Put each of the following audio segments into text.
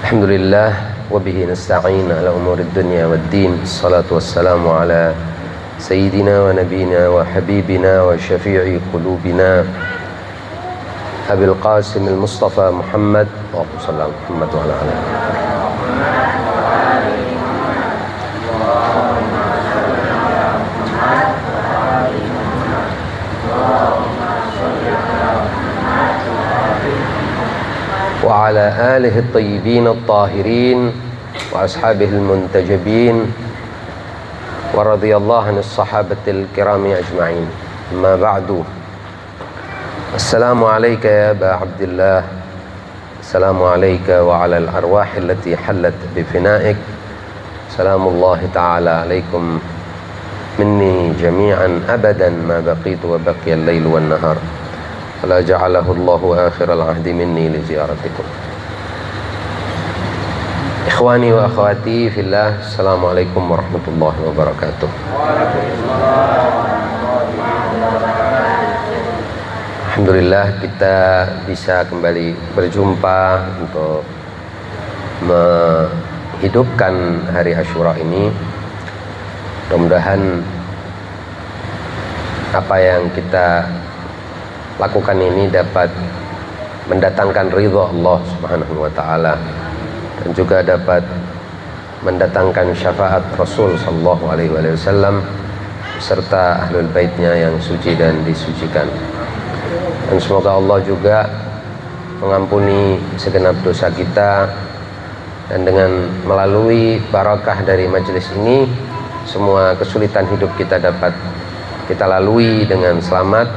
Alhamdulillah wa bihi nasta'in ala umuri dunya waddin. Salatu wassalamu ala sayyidina wa nabiyina wa habibina wa syafi'i qulubina Abil Qasim al-Mustafa Muhammad wa sallallahu Muhammad wa ala alihi. وعلى آله الطيبين الطاهرين وأصحابه المنتجبين ورضي الله عن الصحابة الكرام أجمعين. أما بعد، السلام عليك يا أبا عبد الله، السلام عليك وعلى الأرواح التي حلت بفنائك، سلام الله تعالى عليكم مني جميعا أبدا ما بقيت وبقي الليل والنهار، ولا جعله الله آخر العهد مني لزيارتكم. إخواني وأخواتي في الله، السلام عليكم ورحمة الله وبركاته. Alhamdulillah kita bisa kembali berjumpa untuk menghidupkan hari Asyura ini. Mudah-mudahan apa yang kita lakukan ini dapat mendatangkan ridha Allah Subhanahu wa taala dan juga dapat mendatangkan syafaat Rasul sallallahu alaihi wasallam serta ahlul baitnya yang suci dan disucikan. Dan semoga Allah juga mengampuni segenap dosa kita, dan dengan melalui barakah dari majelis ini semua kesulitan hidup kita dapat kita lalui dengan selamat,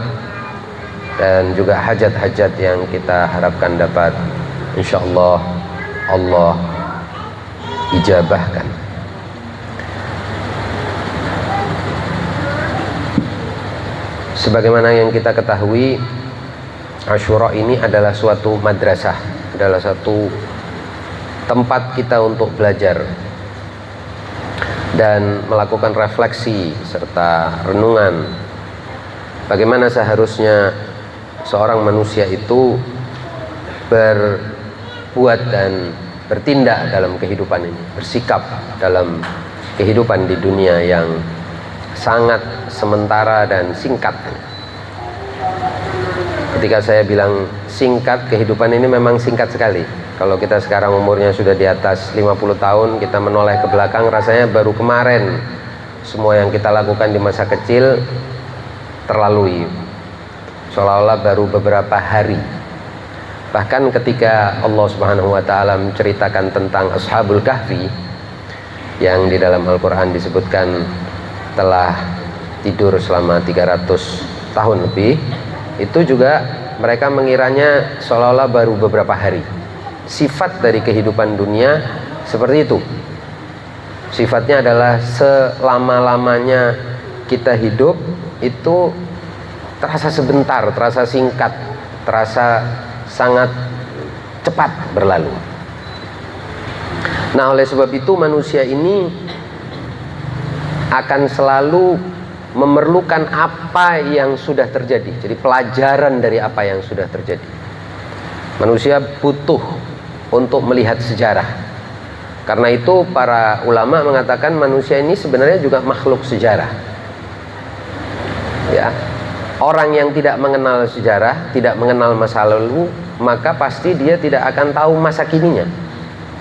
dan juga hajat-hajat yang kita harapkan dapat insyaallah Allah ijabahkan. Sebagaimana yang kita ketahui, Asyura ini adalah suatu madrasah, adalah satu tempat kita untuk belajar dan melakukan refleksi serta renungan bagaimana seharusnya seorang manusia itu berbuat dan bertindak dalam kehidupan ini, bersikap dalam kehidupan di dunia yang sangat sementara dan singkat. Ketika saya bilang singkat, kehidupan ini memang singkat sekali. Kalau kita sekarang umurnya sudah di atas 50 tahun, kita menoleh ke belakang rasanya baru kemarin semua yang kita lakukan di masa kecil terlalui, seolah-olah baru beberapa hari. Bahkan ketika Allah Subhanahu wa taala menceritakan tentang Ashabul Kahfi yang di dalam Al-Qur'an disebutkan telah tidur selama 300 tahun lebih, itu juga mereka mengiranya seolah-olah baru beberapa hari. Sifat dari kehidupan dunia seperti itu. Sifatnya adalah selama-lamanya kita hidup itu terasa sebentar, terasa singkat, terasa sangat cepat berlalu. Nah, oleh sebab itu manusia ini akan selalu memerlukan apa yang sudah terjadi. Jadi pelajaran dari apa yang sudah terjadi. Manusia butuh untuk melihat sejarah. Karena itu para ulama mengatakan manusia ini sebenarnya juga makhluk sejarah. Ya. Orang yang tidak mengenal sejarah, tidak mengenal masa lalu, maka pasti dia tidak akan tahu masa kininya.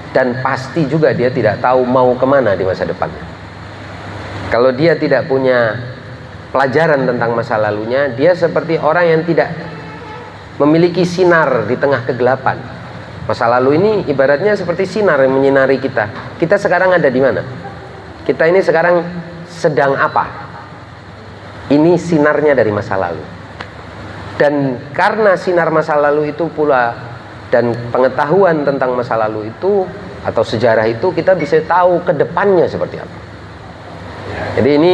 Dan pasti juga dia tidak tahu mau kemana di masa depannya. Kalau dia tidak punya pelajaran tentang masa lalunya, dia seperti orang yang tidak memiliki sinar di tengah kegelapan. Masa lalu ini ibaratnya seperti sinar yang menyinari kita. Kita sekarang ada di mana? Kita ini sekarang sedang apa? Ini sinarnya dari masa lalu. Dan karena sinar masa lalu itu pula dan pengetahuan tentang masa lalu itu atau sejarah itu, kita bisa tahu ke depannya seperti apa. Jadi ini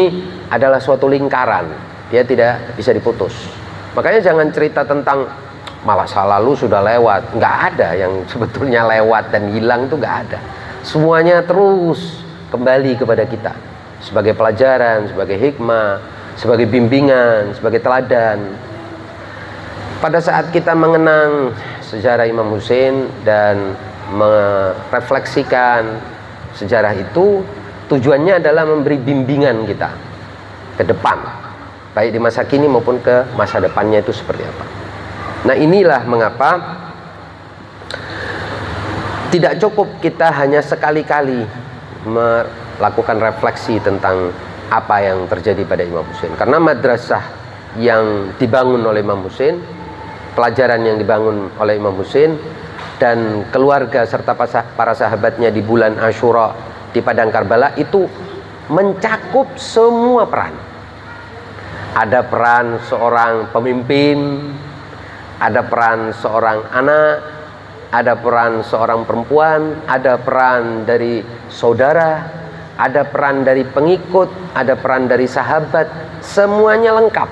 adalah suatu lingkaran, dia tidak bisa diputus. Makanya jangan cerita tentang masa lalu sudah lewat. Nggak ada yang sebetulnya lewat dan hilang, itu nggak ada. Semuanya terus kembali kepada kita sebagai pelajaran, sebagai hikmah, sebagai bimbingan, sebagai teladan. Pada saat kita mengenang sejarah Imam Hussein dan merefleksikan sejarah itu tujuannya adalah memberi bimbingan kita ke depan, baik di masa kini maupun ke masa depannya itu seperti apa. Nah, inilah mengapa tidak cukup kita hanya sekali-kali melakukan refleksi tentang apa yang terjadi pada Imam Husain, karena madrasah yang dibangun oleh Imam Husain, pelajaran yang dibangun oleh Imam Husain dan keluarga serta para sahabatnya di bulan Asyura di padang Karbala itu mencakup semua peran. Ada peran seorang pemimpin, ada peran seorang anak, ada peran seorang perempuan, ada peran dari saudara, ada peran dari pengikut, ada peran dari sahabat, semuanya lengkap.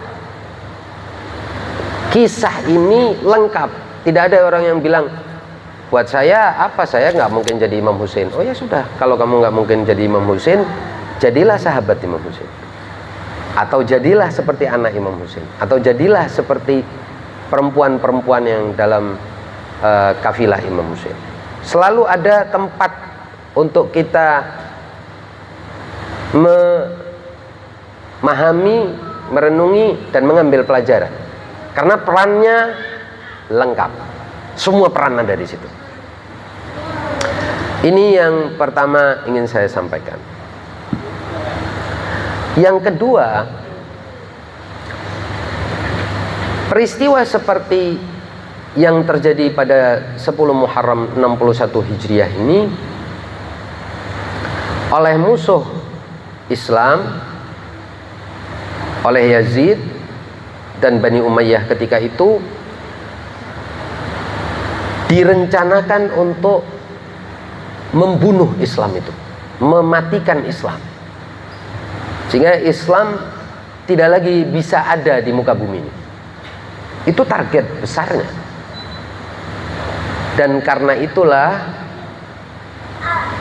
Kisah ini lengkap. Tidak ada orang yang bilang, buat saya apa, saya nggak mungkin jadi Imam Husain. Oh ya sudah, kalau kamu nggak mungkin jadi Imam Husain, jadilah sahabat Imam Husain, atau jadilah seperti anak Imam Husain, atau jadilah seperti perempuan-perempuan yang dalam kafilah Imam Husain. Selalu ada tempat untuk kita memahami, merenungi, dan mengambil pelajaran, karena perannya lengkap. Semua peran ada di situ. Ini yang pertama ingin saya sampaikan. Yang kedua, peristiwa seperti yang terjadi pada 10 Muharram 61 Hijriah ini oleh musuh Islam, oleh Yazid dan Bani Umayyah ketika itu direncanakan untuk membunuh Islam itu, mematikan Islam, sehingga Islam tidak lagi bisa ada di muka bumi ini. Itu target besarnya. Dan karena itulah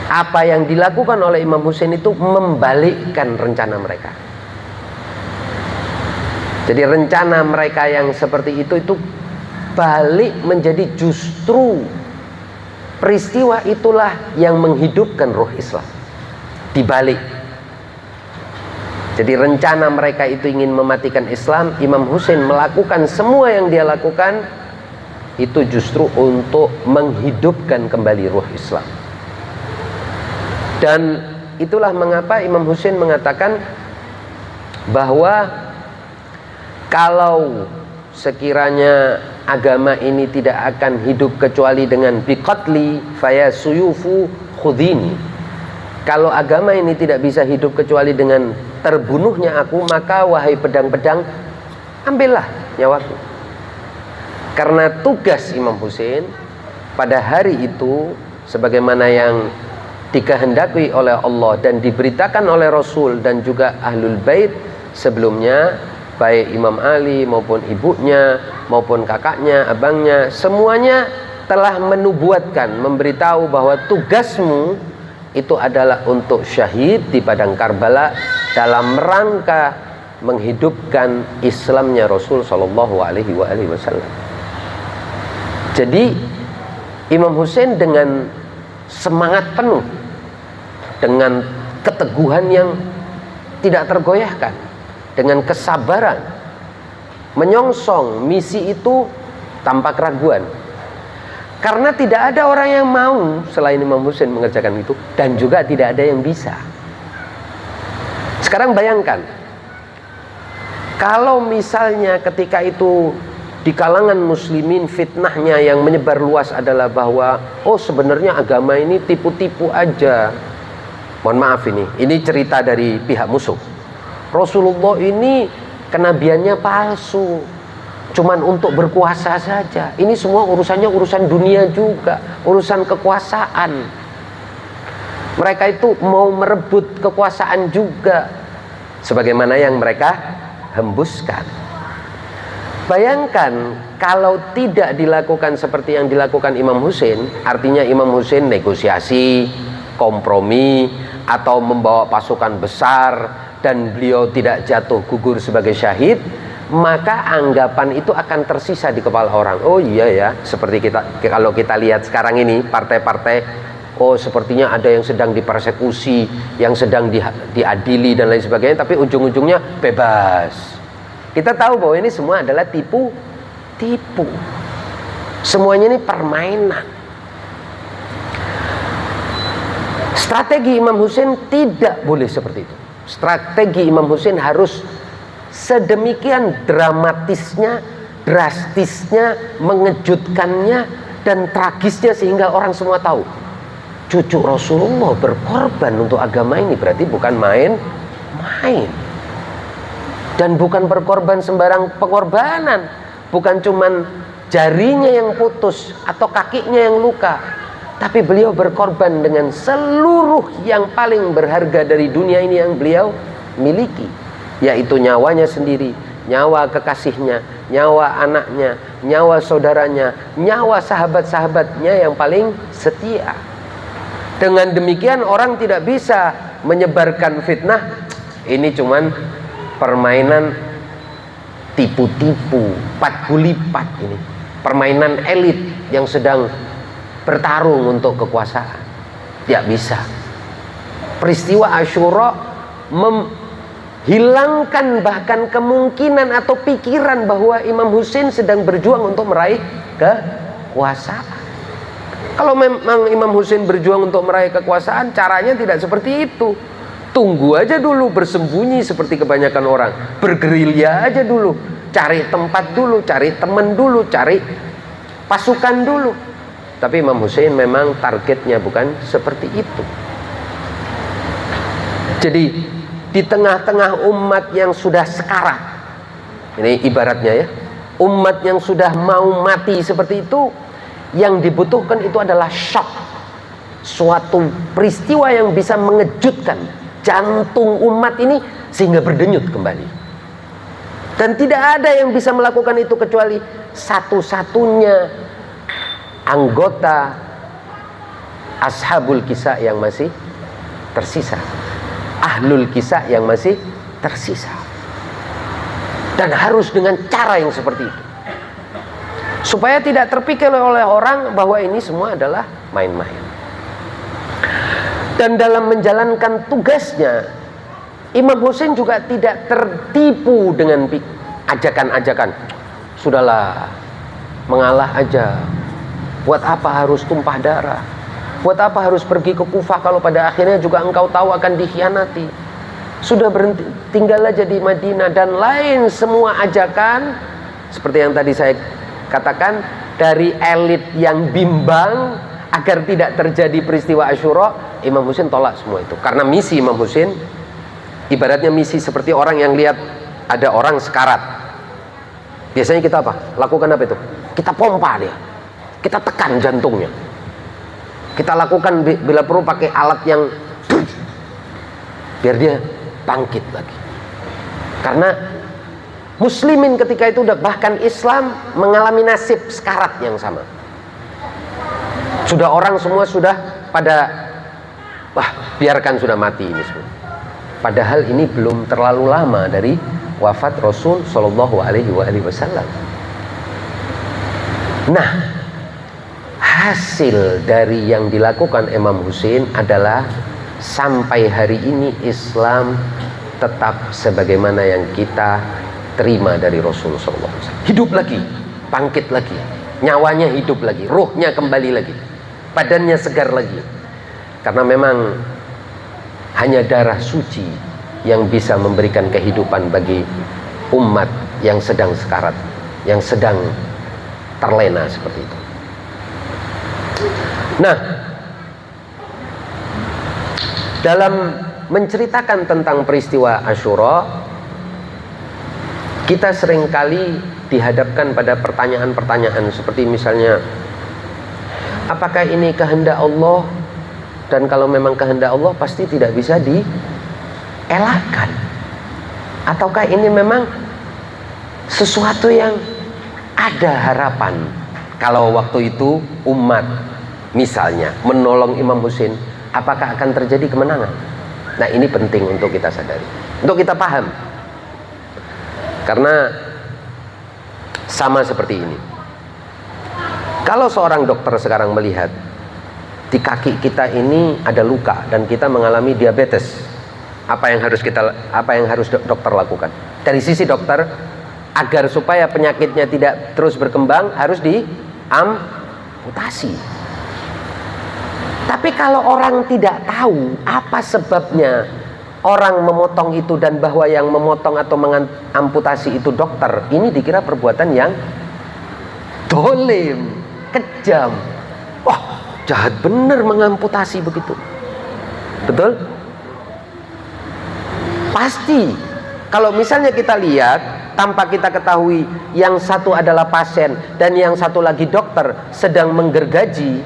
apa yang dilakukan oleh Imam Husain itu membalikkan rencana mereka. Jadi rencana mereka yang seperti itu balik menjadi justru peristiwa itulah yang menghidupkan ruh Islam. Dibalik. Jadi rencana mereka itu ingin mematikan Islam, Imam Husain melakukan semua yang dia lakukan itu justru untuk menghidupkan kembali ruh Islam. Dan itulah mengapa Imam Husain mengatakan bahwa kalau sekiranya agama ini tidak akan hidup kecuali dengan biqatli faya suyufu khudini, kalau agama ini tidak bisa hidup kecuali dengan terbunuhnya aku, maka wahai pedang-pedang, ambillah nyawaku. Karena tugas Imam Husain pada hari itu, sebagaimana yang dikehendaki oleh Allah dan diberitakan oleh Rasul dan juga Ahlul Bait sebelumnya, baik Imam Ali maupun ibunya maupun kakaknya, abangnya, semuanya telah menubuatkan, memberitahu bahwa tugasmu itu adalah untuk syahid di padang Karbala dalam rangka menghidupkan Islamnya Rasul Shallallahu Alaihi Wasallam. Jadi Imam Husain dengan semangat penuh, dengan keteguhan yang tidak tergoyahkan, dengan kesabaran, menyongsong misi itu tanpa keraguan. Karena tidak ada orang yang mau selain Imam Husain mengerjakan itu, dan juga tidak ada yang bisa. Sekarang bayangkan, kalau misalnya ketika itu di kalangan muslimin fitnahnya yang menyebar luas adalah bahwa oh sebenarnya agama ini tipu-tipu aja. Mohon maaf, ini cerita dari pihak musuh. Rasulullah ini kenabiannya palsu, cuman untuk berkuasa saja. Ini semua urusannya urusan dunia juga, urusan kekuasaan. Mereka itu mau merebut kekuasaan juga, sebagaimana yang mereka hembuskan. Bayangkan kalau tidak dilakukan seperti yang dilakukan Imam Husain, artinya Imam Husain negosiasi, kompromi, atau membawa pasukan besar dan beliau tidak jatuh gugur sebagai syahid, maka anggapan itu akan tersisa di kepala orang. Oh iya ya, seperti kalau kita lihat sekarang ini partai-partai, oh sepertinya ada yang sedang dipersekusi, yang sedang diadili dan lain sebagainya, tapi ujung-ujungnya bebas. Kita tahu bahwa ini semua adalah tipu. Semuanya ini permainan. Strategi Imam Husain tidak boleh seperti itu. Strategi Imam Husain harus sedemikian dramatisnya, drastisnya, mengejutkannya, dan tragisnya sehingga orang semua tahu cucu Rasulullah berkorban untuk agama ini. Berarti bukan main-main, dan bukan berkorban sembarang pengorbanan. Bukan cuman jarinya yang putus atau kakinya yang luka, tapi beliau berkorban dengan seluruh yang paling berharga dari dunia ini yang beliau miliki, yaitu nyawanya sendiri, nyawa kekasihnya, nyawa anaknya, nyawa saudaranya, nyawa sahabat-sahabatnya yang paling setia. Dengan demikian orang tidak bisa menyebarkan fitnah, ini cuman permainan tipu-tipu, pat gulipat, ini permainan elit yang sedang bertarung untuk kekuasaan. Tidak bisa. Peristiwa Asyura hilangkan bahkan kemungkinan atau pikiran bahwa Imam Husain sedang berjuang untuk meraih kekuasaan. Kalau memang Imam Husain berjuang untuk meraih kekuasaan, caranya tidak seperti itu. Tunggu aja dulu, bersembunyi seperti kebanyakan orang, bergerilya aja dulu, cari tempat dulu, cari teman dulu, cari pasukan dulu. Tapi Imam Husain memang targetnya bukan seperti itu. Jadi di tengah-tengah umat yang sudah sekarat, ini ibaratnya ya, umat yang sudah mau mati seperti itu, yang dibutuhkan itu adalah shock, suatu peristiwa yang bisa mengejutkan jantung umat ini sehingga berdenyut kembali. Dan tidak ada yang bisa melakukan itu kecuali satu-satunya anggota Ashabul Kisah yang masih tersisa, Ahlul Kisah yang masih tersisa. Dan harus dengan cara yang seperti itu, supaya tidak terpikir oleh orang bahwa ini semua adalah main-main. Dan dalam menjalankan tugasnya, Imam Husain juga tidak tertipu dengan ajakan-ajakan. Sudahlah, mengalah aja. Buat apa harus tumpah darah? Buat apa harus pergi ke Kufah kalau pada akhirnya juga engkau tahu akan dikhianati? Sudah berhenti, tinggal aja di Madinah. Dan lain semua ajakan, seperti yang tadi saya katakan, dari elit yang bimbang agar tidak terjadi peristiwa Asyura, Imam Husain tolak semua itu. Karena misi Imam Husain ibaratnya misi seperti orang yang lihat ada orang sekarat. Biasanya kita apa? Lakukan apa itu? Kita pompa dia, kita tekan jantungnya, kita lakukan bila perlu pakai alat yang biar dia bangkit lagi. Karena muslimin ketika itu bahkan Islam mengalami nasib sekarat yang sama. Sudah orang semua sudah pada biarkan sudah mati ini semua. Padahal ini belum terlalu lama dari wafat Rasul Shallallahu Alaihi Wasallam. Nah, hasil dari yang dilakukan Imam Husain adalah sampai hari ini Islam tetap sebagaimana yang kita terima dari Rasul Shallallahu Alaihi Wasallam. Hidup lagi, bangkit lagi, nyawanya hidup lagi, ruhnya kembali lagi, badannya segar lagi. Karena memang hanya darah suci yang bisa memberikan kehidupan bagi umat yang sedang sekarat, yang sedang terlena seperti itu. Nah, dalam menceritakan tentang peristiwa Asyura, kita seringkali dihadapkan pada pertanyaan-pertanyaan seperti misalnya, apakah ini kehendak Allah? Dan kalau memang kehendak Allah pasti tidak bisa dielakkan. Ataukah ini memang sesuatu yang ada harapan? Kalau waktu itu umat misalnya menolong Imam Husain, apakah akan terjadi kemenangan? Nah, ini penting untuk kita sadari, untuk kita paham. Karena Sama seperti ini. Kalau seorang dokter sekarang melihat di kaki kita ini ada luka dan kita mengalami diabetes, apa yang harus dokter lakukan? Dari sisi dokter, agar supaya penyakitnya tidak terus berkembang, harus diamputasi. Tapi kalau orang tidak tahu apa sebabnya orang memotong itu, dan bahwa yang memotong atau mengamputasi itu dokter, ini dikira perbuatan yang dolim, kejam. Wah, jahat bener mengamputasi begitu. Betul? Pasti. Kalau misalnya kita lihat, tanpa kita ketahui yang satu adalah pasien dan yang satu lagi dokter sedang menggergaji,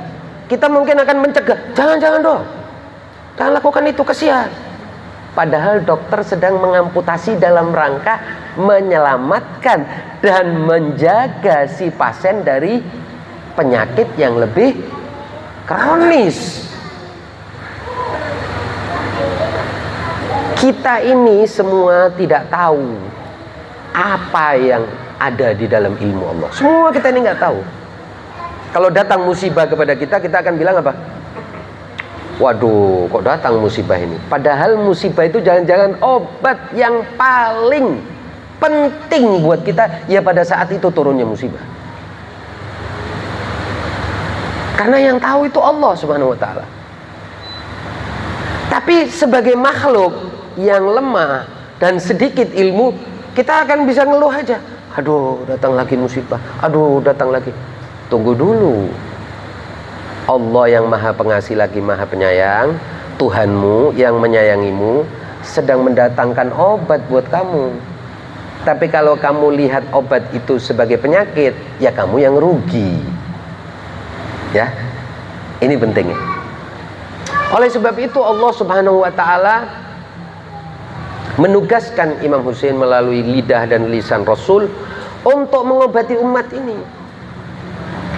kita mungkin akan mencegah, jangan dong, jangan lakukan itu, kasihan. Padahal dokter sedang mengamputasi dalam rangka menyelamatkan dan menjaga si pasien dari penyakit yang lebih kronis. Kita ini semua tidak tahu apa yang ada di dalam ilmu Allah. Semua kita ini nggak tahu. Kalau datang musibah kepada kita, kita akan bilang apa? Waduh, kok datang musibah ini? Padahal musibah itu jangan-jangan obat yang paling penting buat kita, ya pada saat itu turunnya musibah. Karena yang tahu itu Allah Subhanahu wa ta'ala. Tapi sebagai makhluk yang lemah dan sedikit ilmu, kita akan bisa ngeluh aja. Aduh, datang lagi musibah. Aduh, datang lagi. Tunggu dulu. Allah yang maha pengasih lagi maha penyayang, Tuhanmu yang menyayangimu sedang mendatangkan obat buat kamu. Tapi kalau kamu lihat obat itu sebagai penyakit, ya kamu yang rugi. Ya, ini pentingnya. Oleh sebab itu Allah Subhanahu wa ta'ala menugaskan Imam Husain melalui lidah dan lisan Rasul untuk mengobati umat ini.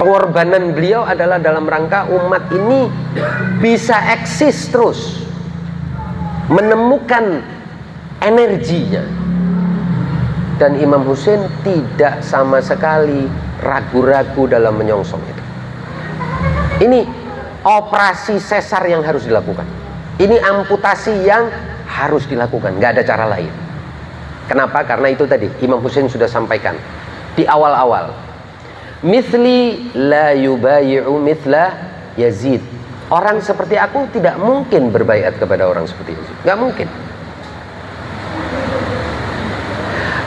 Pengorbanan beliau adalah dalam rangka umat ini bisa eksis terus, menemukan energinya. Dan Imam Husain tidak sama sekali ragu-ragu dalam menyongsong itu. Ini operasi sesar yang harus dilakukan. Ini amputasi yang harus dilakukan, nggak ada cara lain. Kenapa? Karena itu tadi Imam Husain sudah sampaikan di awal-awal, mithli la yubayi'u mithla Yazid. Orang seperti aku tidak mungkin berbaiat kepada orang seperti Yazid, nggak mungkin.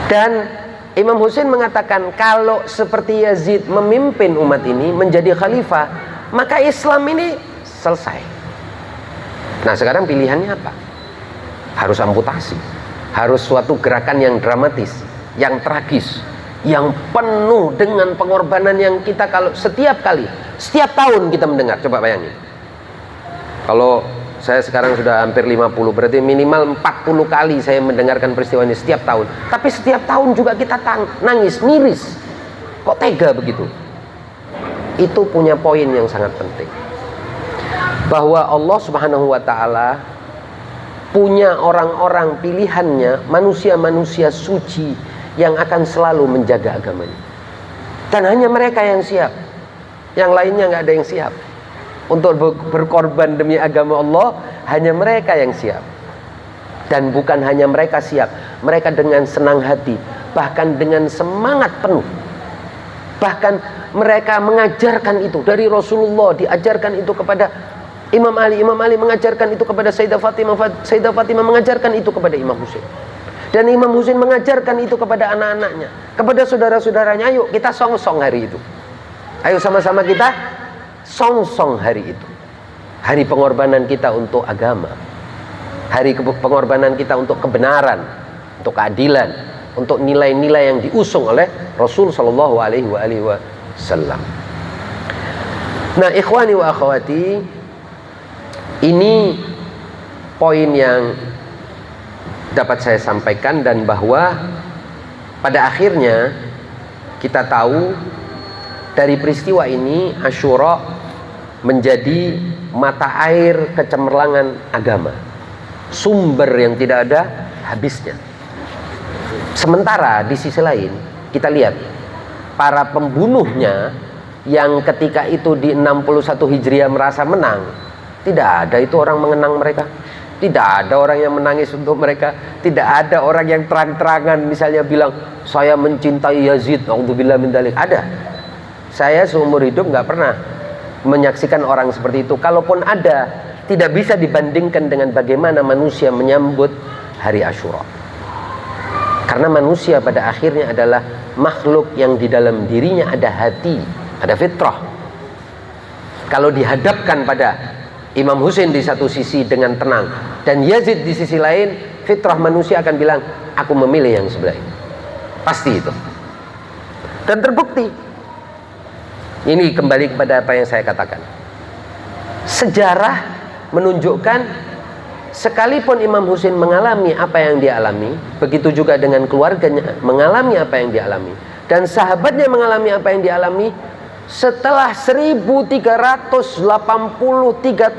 Dan Imam Husain mengatakan, kalau seperti Yazid memimpin umat ini menjadi khalifah, maka Islam ini selesai. Nah, sekarang pilihannya apa? Harus amputasi, harus suatu gerakan yang dramatis, yang tragis, yang penuh dengan pengorbanan yang kita kalau setiap tahun kita mendengar. Coba bayangin, kalau saya sekarang sudah hampir 50, berarti minimal 40 kali saya mendengarkan peristiwa ini setiap tahun. Tapi setiap tahun juga kita nangis, miris, kok tega begitu. Itu punya poin yang sangat penting, bahwa Allah Subhanahu wa ta'ala punya orang-orang pilihannya, manusia-manusia suci yang akan selalu menjaga agamanya. Dan hanya mereka yang siap, yang lainnya nggak ada yang siap untuk berkorban demi agama Allah. Hanya mereka yang siap. Dan bukan hanya mereka siap, mereka dengan senang hati, bahkan dengan semangat penuh. Bahkan mereka mengajarkan itu dari Rasulullah, diajarkan itu kepada Imam Ali mengajarkan itu kepada Sayyidah Fatimah mengajarkan itu kepada Imam Husain, dan Imam Husain mengajarkan itu kepada anak-anaknya, kepada saudara-saudaranya. Ayo kita song-song hari itu, ayo sama-sama kita song-song hari itu, hari pengorbanan kita untuk agama, hari pengorbanan kita untuk kebenaran, untuk keadilan, untuk nilai-nilai yang diusung oleh Rasul Shallallahu Alaihi Wasallam. Nah, ikhwani wa akhwati, ini poin yang dapat saya sampaikan, dan bahwa pada akhirnya kita tahu dari peristiwa ini Asyura menjadi mata air kecemerlangan agama, sumber yang tidak ada habisnya. Sementara di sisi lain kita lihat para pembunuhnya yang ketika itu di 61 Hijriah merasa menang, tidak ada itu orang mengenang mereka. Tidak ada orang yang menangis untuk mereka. Tidak ada orang yang terang-terangan misalnya bilang saya mencintai Yazid, naudzubillah min dzalik. Ada. Saya seumur hidup nggak pernah menyaksikan orang seperti itu. Kalaupun ada, tidak bisa dibandingkan dengan bagaimana manusia menyambut hari Asyura. Karena manusia pada akhirnya adalah makhluk yang di dalam dirinya ada hati, ada fitrah. Kalau dihadapkan pada Imam Husain di satu sisi dengan tenang dan Yazid di sisi lain, fitrah manusia akan bilang aku memilih yang sebelah ini. Pasti itu. Dan terbukti. Ini kembali kepada apa yang saya katakan. Sejarah menunjukkan sekalipun Imam Husain mengalami apa yang dia alami, begitu juga dengan keluarganya mengalami apa yang dialami, dan sahabatnya mengalami apa yang dialami, setelah 1383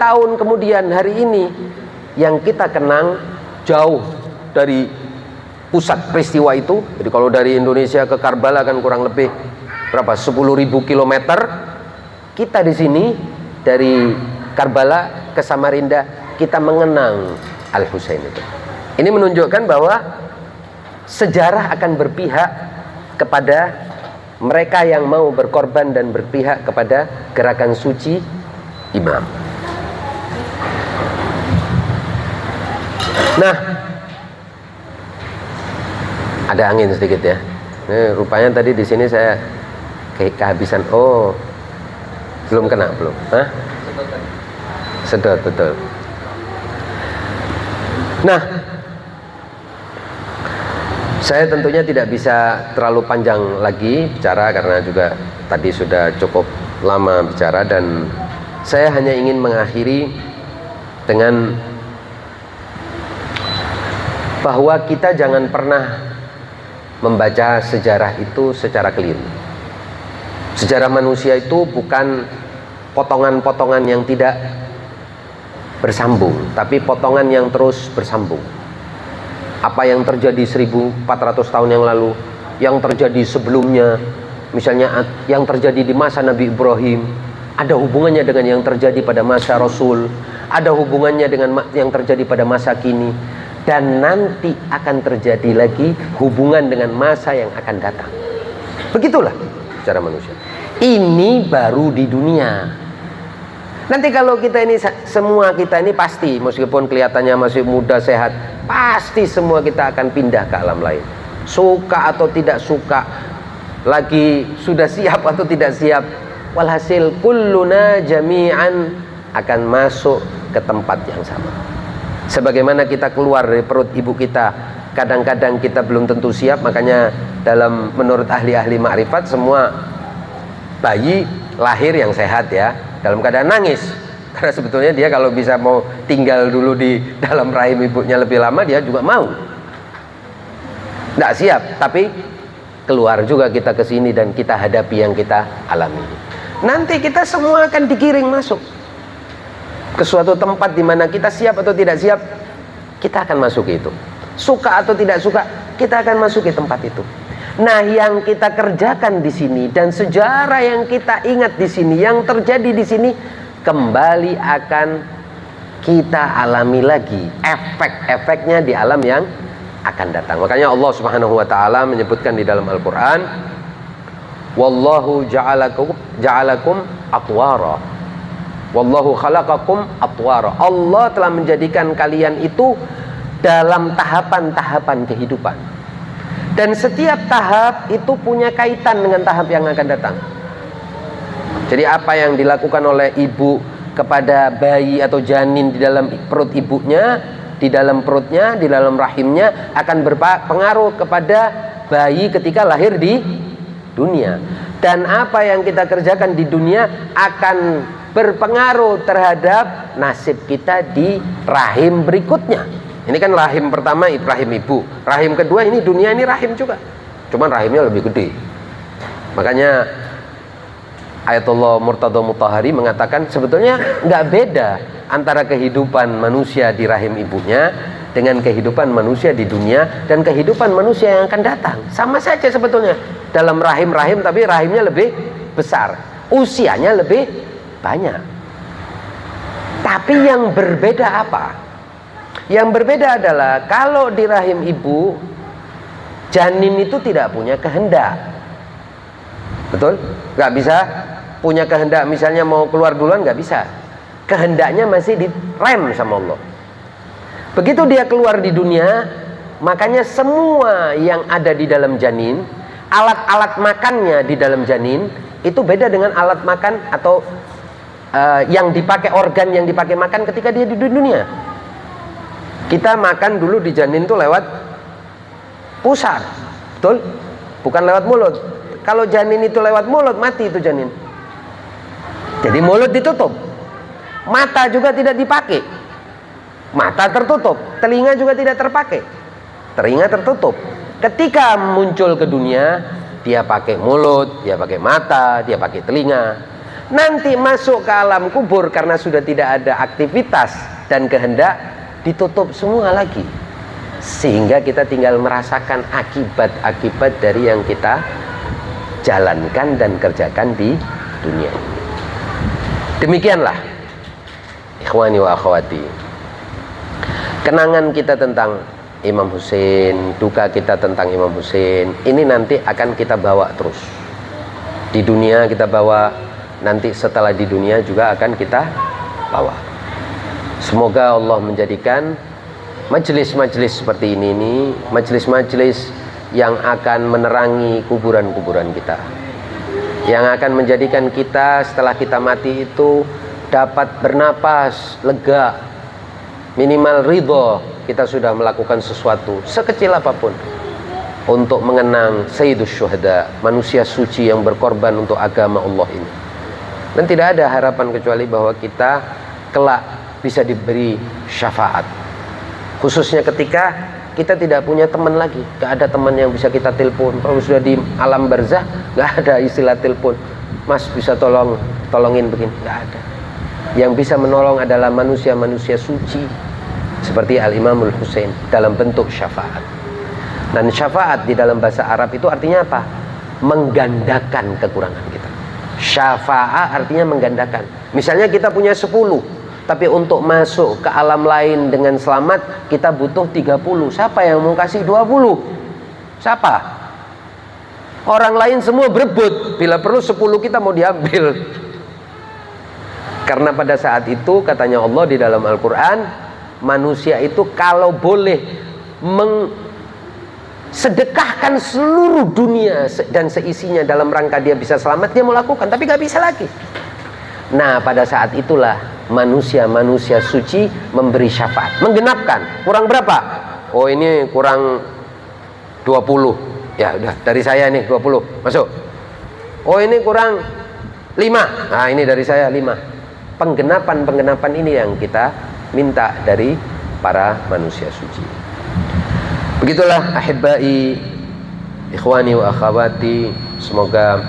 tahun kemudian hari ini yang kita kenang jauh dari pusat peristiwa itu. Jadi kalau dari Indonesia ke Karbala kan kurang lebih berapa? 10.000 kilometer. Kita di sini dari Karbala ke Samarinda kita mengenang Al-Husain itu. Ini menunjukkan bahwa sejarah akan berpihak kepada mereka yang mau berkorban dan berpihak kepada gerakan suci Imam. Nah, ada angin sedikit ya. Rupanya tadi di sini saya kehabisan. Oh, belum kena belum? Hah? Sedot betul. Nah, saya tentunya tidak bisa terlalu panjang lagi bicara karena juga tadi sudah cukup lama bicara, dan saya hanya ingin mengakhiri dengan bahwa kita jangan pernah membaca sejarah itu secara keliru. Sejarah manusia itu bukan potongan-potongan yang tidak bersambung, tapi potongan yang terus bersambung. Apa yang terjadi 1400 tahun yang lalu, yang terjadi sebelumnya, misalnya yang terjadi di masa Nabi Ibrahim, ada hubungannya dengan yang terjadi pada masa Rasul, ada hubungannya dengan yang terjadi pada masa kini, dan nanti akan terjadi lagi hubungan dengan masa yang akan datang. Begitulah secara manusia. Ini baru di dunia. Nanti kalau kita ini, semua kita ini pasti, meskipun kelihatannya masih muda, sehat, pasti semua kita akan pindah ke alam lain. Suka atau tidak suka, lagi sudah siap atau tidak siap, walhasil kulluna jami'an akan masuk ke tempat yang sama. Sebagaimana kita keluar dari perut ibu kita, kadang-kadang kita belum tentu siap. Makanya menurut ahli-ahli makrifat, semua bayi lahir yang sehat ya, dalam keadaan nangis. Karena sebetulnya dia kalau bisa mau tinggal dulu di dalam rahim ibunya lebih lama, dia juga mau. Tidak siap, tapi keluar juga kita ke sini dan kita hadapi yang kita alami. Nanti kita semua akan digiring masuk ke suatu tempat di mana kita siap atau tidak siap, kita akan masuk itu. Suka atau tidak suka, kita akan masuk ke tempat itu. Nah, yang kita kerjakan di sini dan sejarah yang kita ingat di sini, yang terjadi di sini, kembali akan kita alami lagi efek-efeknya di alam yang akan datang. Makanya Allah Subhanahu wa taala menyebutkan di dalam Al-Qur'an, wallahu ja'alakum atwara. Wallahu khalaqakum atwara. Allah telah menjadikan kalian itu dalam tahapan-tahapan kehidupan. Dan setiap tahap itu punya kaitan dengan tahap yang akan datang. Jadi apa yang dilakukan oleh ibu kepada bayi atau janin di dalam perut ibunya, di dalam perutnya, di dalam rahimnya, akan berpengaruh kepada bayi ketika lahir di dunia. Dan apa yang kita kerjakan di dunia akan berpengaruh terhadap nasib kita di rahim berikutnya. Ini kan rahim pertama, rahim ibu. Rahim kedua ini dunia, ini rahim juga, cuman rahimnya lebih gede. Makanya Ayatullah Murtada Mutahari mengatakan sebetulnya nggak beda antara kehidupan manusia di rahim ibunya dengan kehidupan manusia di dunia dan kehidupan manusia yang akan datang. Sama saja sebetulnya, dalam rahim-rahim, tapi rahimnya lebih besar, usianya lebih banyak. Tapi yang berbeda apa? Yang berbeda adalah kalau di rahim ibu, janin itu tidak punya kehendak. Betul? Gak bisa punya kehendak, misalnya mau keluar duluan, gak bisa. Kehendaknya masih direm sama Allah. Begitu dia keluar di dunia, makanya semua yang ada di dalam janin, alat-alat makannya di dalam janin itu beda dengan alat makan atau yang dipakai, organ yang dipakai makan ketika dia di dunia. Kita makan dulu di janin itu lewat pusar, betul? Bukan lewat mulut. Kalau janin itu lewat mulut, mati itu janin. Jadi mulut ditutup, mata juga tidak dipakai, mata tertutup, telinga juga tidak terpakai, telinga tertutup. Ketika muncul ke dunia, dia pakai mulut, dia pakai mata, dia pakai telinga. Nanti masuk ke alam kubur karena sudah tidak ada aktivitas dan kehendak, ditutup semua lagi, sehingga kita tinggal merasakan akibat-akibat dari yang kita jalankan dan kerjakan di dunia. Demikianlah ikhwani wa akhwati, kenangan kita tentang Imam Hussein, duka kita tentang Imam Hussein, ini nanti akan kita bawa terus di dunia, kita bawa nanti setelah di dunia juga akan kita bawa. Semoga Allah menjadikan majelis-majelis seperti ini majelis-majelis yang akan menerangi kuburan-kuburan kita, yang akan menjadikan kita setelah kita mati itu dapat bernapas lega, minimal ridho kita sudah melakukan sesuatu sekecil apapun untuk mengenang Sayyidus Syuhada, manusia suci yang berkorban untuk agama Allah ini. Dan tidak ada harapan kecuali bahwa kita kelak bisa diberi syafaat, khususnya ketika kita tidak punya teman lagi, gak ada teman yang bisa kita telepon. Kalau sudah di alam barzah, gak ada istilah telepon, mas bisa tolongin begini, gak ada. Yang bisa menolong adalah manusia-manusia suci seperti Al-Imamul Hussein dalam bentuk syafaat. Dan syafaat di dalam bahasa Arab itu artinya apa? Menggandakan kekurangan kita. Syafaat artinya menggandakan. Misalnya kita punya 10, tapi untuk masuk ke alam lain dengan selamat kita butuh 30. Siapa yang mau kasih 20? Siapa? Orang lain semua berebut, bila perlu 10 kita mau diambil. Karena pada saat itu katanya Allah di dalam Al-Quran, manusia itu kalau boleh sedekahkan seluruh dunia dan seisinya dalam rangka dia bisa selamat, dia mau lakukan, tapi gak bisa lagi. Nah pada saat itulah manusia-manusia suci memberi syafaat, menggenapkan. Kurang berapa? Oh ini kurang 20. Ya udah dari saya nih 20, masuk. Oh ini kurang 5. Nah ini dari saya 5. Penggenapan ini yang kita minta dari para manusia suci. Begitulah ahibbai, ikhwani wa akhwati, semoga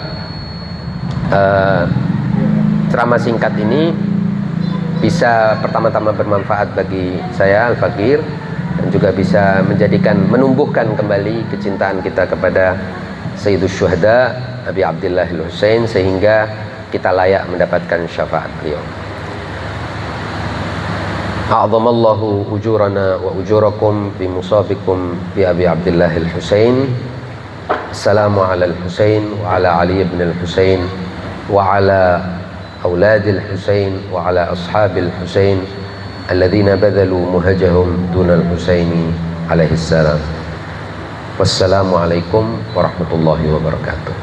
ceramah singkat ini bisa pertama-tama bermanfaat bagi saya Al-Fakir, dan juga bisa menumbuhkan kembali kecintaan kita kepada Sayyidus Syuhada Abi Abdillah Al-Husain, sehingga kita layak mendapatkan syafaat beliau. A'zamallahu ujurana wa ujurakum bi musabikum bi Abi Abdillah Al-Husain. Assalamu ala Al-Husain wa ala Ali ibn Al-Husain wa ala أولاد الحسين وعلى أصحاب الحسين الذين بذلوا مهجهم دون الحسين عليه السلام. والسلام عليكم ورحمة الله وبركاته.